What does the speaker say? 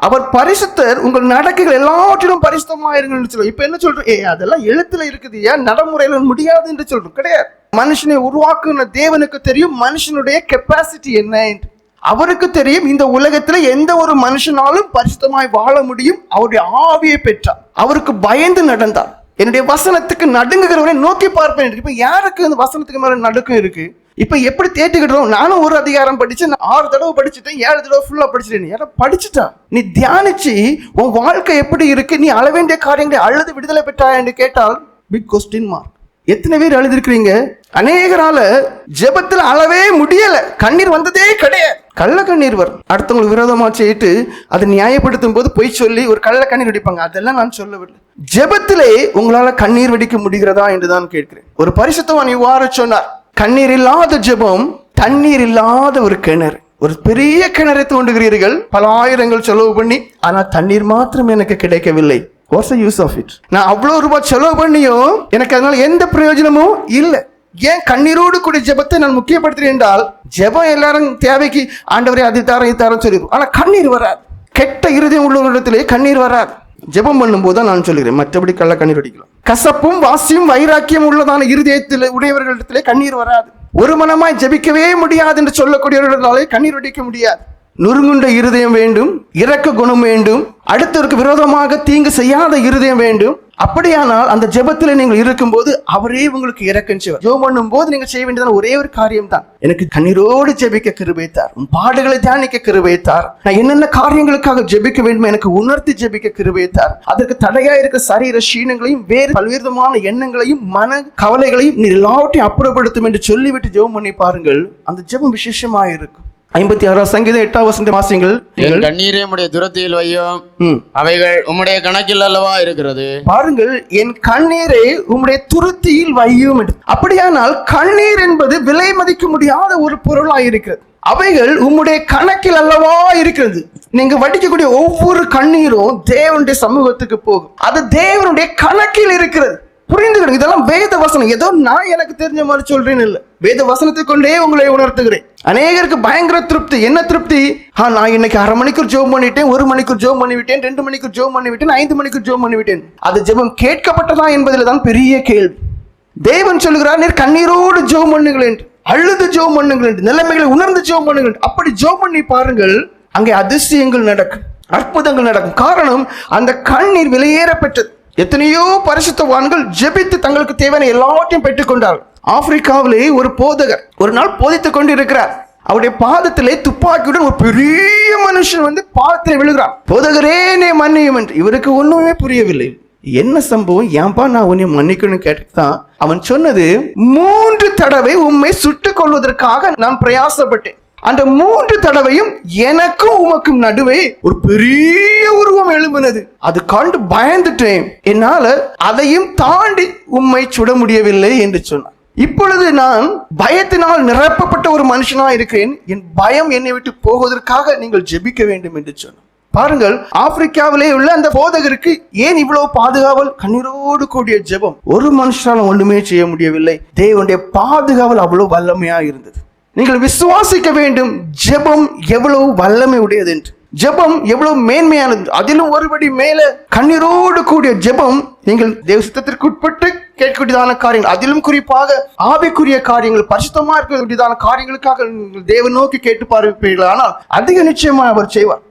அவர் பரிசுத்தர், உங்கள் நடக்கைகள் எல்லாவற்றிலும் பரிசுத்தமா இருங்கன்னு சொல்லுவோம். இப்ப என்ன சொல்றோம்? அதெல்லாம் எழுத்துல இருக்குது, ஏன் நடைமுறையில முடியாது என்று சொல்றோம். கிடையாது. மனுஷனை உருவாக்குன தேவனுக்கு தெரியும் மனுஷனுடைய கெப்பாசிட்டி என்ன என்று. அவருக்கு தெரியும் இந்த உலகத்துல எந்த ஒரு மனுஷனாலும் பரிசுத்தமாய் வாழ முடியும். அவருடைய ஆவியை பெற்றார், அவருக்கு பயந்து நடந்தார். என்னுடைய வசனத்துக்கு நடுங்குகிறவரை நோக்கி பார்ப்பேன். இப்ப யாருக்கு அந்த வசனத்துக்கு மேல நடுக்கம் இருக்கு? இப்ப எப்படி தேட்டுக்கிட்டோம்? நானும் ஒரு அதிகாரம் படிச்சேன், 6 தடவை படிச்சுட்டேன், 7 தடவை ஃபுல்லா படிச்சுட்டேன். யாரும் படிச்சுட்டா? நீ தியானிச்சு உன் வாழ்க்கை எப்படி இருக்கு, நீ அழ வேண்டிய காரியங்களை அழுது விடுதலை பெற்றா என்று கேட்டால் பிக் கொஸ்டின் மார்க். எத்தனை பேர் அழுதுருக்கிறீங்க? அநேகரால ஜெபத்தில் அழவே முடியல, கண்ணீர் வந்ததே கிடையாது. கள்ள கண்ணீர் வரும். அடுத்தவங்களுக்கு விரோதமா செய்யிட்டு அதை நியாயப்படுத்தும் போது பொய் சொல்லி ஒரு கள்ள கண்ணீர் வெடிப்பாங்க. அதெல்லாம் நான் சொல்லவில்லை. ஜெபத்திலே உங்களால கண்ணீர் வெடிக்க முடிகிறதா என்றுதான் கேட்கிறேன். ஒரு பரிசுத்தவான் இவ்வாறு சொன்னார், கண்ணீர் இல்லாத ஜெபம் தண்ணீர் இல்லாத ஒரு கிணறு. ஒரு பெரிய கிணறை தோண்டுகிறீர்கள், பல ஆயிரங்கள் செலவு பண்ணி, ஆனா தண்ணீர் மாத்திரம் எனக்கு கிடைக்கவில்லை. What's the use of it? நான் அவ்வளவு ரூபாய் செலவு பண்ணியும் எனக்கு அதனால எந்த பிரயோஜனமும் இல்லை. ஏன் கண்ணீரோடு கூடிய ஜெபத்தை நான் முக்கியப்படுத்துறேன் என்றால், ஜெபம் எல்லாரும் தேவைக்கு ஆண்டவரே அது தரம் இது தரம் சொல்லிடுவோம், ஆனா கண்ணீர் வராது. கெட்ட இருதயம் உள்ளவரிடத்திலே கண்ணீர் வராது. ஜெபம் பண்ணும் போது நான் சொல்லுகிறேன், மற்றபடி கள்ள கண்ணீர் அடிக்கலாம். கசப்பும் வாசியும் வைராக்கியம் உள்ளதான இருதயத்தில் உடையவர்களிடத்திலே கண்ணீர் வராது. ஒரு மனமாய் ஜெபிக்கவே முடியாது என்று சொல்லக்கூடியவர்களாலே கண்ணீர் வடிக்க முடியாது. நொறுங்குண்ட இருதயம் வேண்டும், இரக்க குணம் வேண்டும், அடுத்தவருக்கு விரோதமாக தீங்கு செய்யாத இருதயம் வேண்டும். அப்படியானால் அந்த ஜெபத்தில் நீங்கள் இருக்கும்போது அவரே உங்களுக்கு இரக்கம் செய்வார். ஜெபம் பண்ணும் போது நீங்கள் செய்ய வேண்டியதான ஒரே ஒரு காரியம் தான், எனக்கு கண்ணீரோடு ஜெபிக்க கிருபைத்தார், உன் பாடுகளை தியானிக்க கிருபைத்தார், நான் என்னென்ன காரியங்களுக்காக ஜெபிக்க வேண்டும் எனக்கு உணர்த்தி ஜெபிக்க கிருபைத்தார், அதற்கு தடையா இருக்க சரீர சீனங்களையும் வேறு பல்வேறுமான எண்ணங்களையும் மன கவலைகளையும் நீ எல்லாவற்றையும் அப்புறப்படுத்தும் என்று சொல்லிவிட்டு ஜெபம் பண்ணி பாருங்கள். அந்த ஜெபம் விசேஷமா இருக்கும். 56 சங்கீதம் 8வது வசனத்தை வாசியுங்கள். என் கண்ணீரை உம்முடைய துரத்தியில் வையும், அவைகள் உம்முடைய கணக்கில் அல்லவா இருக்கிறது. பாருங்கள், என் கண்ணீரை உம்முடைய துருத்தியில் வையும். அப்படியானால் கண்ணீர் என்பது விலை மதிக்க முடியாத ஒரு பொருளாக இருக்கிறது. அவைகள் உம்முடைய கணக்கில் அல்லவா இருக்கிறது. நீங்க வடிக்கக்கூடிய ஒவ்வொரு கண்ணீரும் தேவனுடைய சமூகத்துக்கு போகும். அது தேவனுடைய கணக்கில் இருக்கிறது. புரிந்துக்கிறேன். இதெல்லாம் வேத வசனம். ஏதோ நான் எனக்கு தெரிஞ்ச மாதிரி சொல்றேன்னு இல்லை, வேத வசனத்தை கொண்டே உங்களை உணர்த்துகிறேன். அநேகருக்கு பயங்கர திருப்தி. என்ன திருப்தி? நான் இன்னைக்கு 1/2 மணிக்கு ஜெபம் பண்ணிட்டேன், 1 மணிக்கு ஜெபம் பண்ணிவிட்டேன், 2 மணிக்கு ஜெபம் பண்ணிவிட்டேன், 5 மணிக்கு ஜெபம் பண்ணிவிட்டேன். அது ஜெபம் கேட்கப்பட்டதா என்பதில் தான் பெரிய கேள்வி. தேவன் சொல்லுகிறார், நீர் கண்ணீரோடு ஜெபம் பண்ணுங்கள் என்று, அழுது ஜெபம் பண்ணுங்கள் என்று, நிலைமைகளை உணர்ந்து ஜெபம் பண்ணுங்கள். அப்படி ஜெபம் பண்ணி பாருங்கள், அங்கே அதிசயங்கள் நடக்கும், அற்புதங்கள் நடக்கும். காரணம், அந்த கண்ணீர் விலையேறப்பட்டது. எத்தனையோ பரிசுத்தவான்கள் ஜெபித்து தங்களுக்கு தேவையான எல்லாவற்றையும் பெற்றுக் கொண்டார்கள். ஆப்பிரிக்காவிலே ஒரு போதகர் ஒரு நாள் போதித்துக் கொண்டு இருக்கிறார். அவருடைய பாதத்திலே துப்பாக்கியுடன் ஒரு பெரிய மனுஷன் வந்து பாதத்திலே விழுகிறார். போதகரே என்னை மன்னியும் என்று. இவருக்கு ஒண்ணுமே புரியவில்லை. என்ன சம்பவம், ஏன்பா நான் உன்னை மன்னிக்கணும்னு கேட்டுதான் அவன் சொன்னது, 3 தடவை உம்மை சுட்டுக் கொள்வதற்காக நான் பிரயாசப்பட்டேன். அந்த 3 தடவையும் எனக்கும் உமக்கும் நடுவே ஒரு பெரிய உருவம் எழும்பினது. அது கண்டு பயந்துட்டேன், என்னால அதையும் தாண்டி உம்மை சுட முடியவில்லை என்று சொன்னார். இப்பொழுது நான் பயத்தினால் நிரப்பப்பட்ட ஒரு மனுஷனா இருக்கிறேன், என் பயம் என்னை விட்டு போவதற்காக நீங்கள் ஜெபிக்க வேண்டும் என்று சொன்னார். பாருங்கள், ஆப்பிரிக்காவிலே உள்ள அந்த போதகருக்கு ஏன் இவ்வளவு பாதுகாவல்? கண்ணீரோடு கூடிய ஜெபம். ஒரு மனுஷனால ஒன்றுமே செய்ய முடியவில்லை, தேவனுடைய பாதுகாவல் அவ்வளவு வல்லமையா இருந்தது. நீங்கள் விசுவாசிக்க வேண்டும், ஜெபம் எவ்வளவு வல்லமை உடையது என்று, ஜெபம் எவ்வளவு மேன்மையானது. அதிலும் ஒருபடி மேல கண்ணீரோடு கூடிய ஜெபம். நீங்கள் தேவ சித்தத்திற்கு உட்பட்டு கேட்கக்கூடியதான காரியங்கள், அதிலும் குறிப்பாக ஆவிக்குரிய காரியங்கள், பரிசுத்தமா இருக்கக்கூடியதான காரியங்களுக்காக நீங்கள் தேவ நோக்கி கேட்டு பார்ப்பீர்கள். ஆனால் அதிக நிச்சயமா அவர் செய்வார்.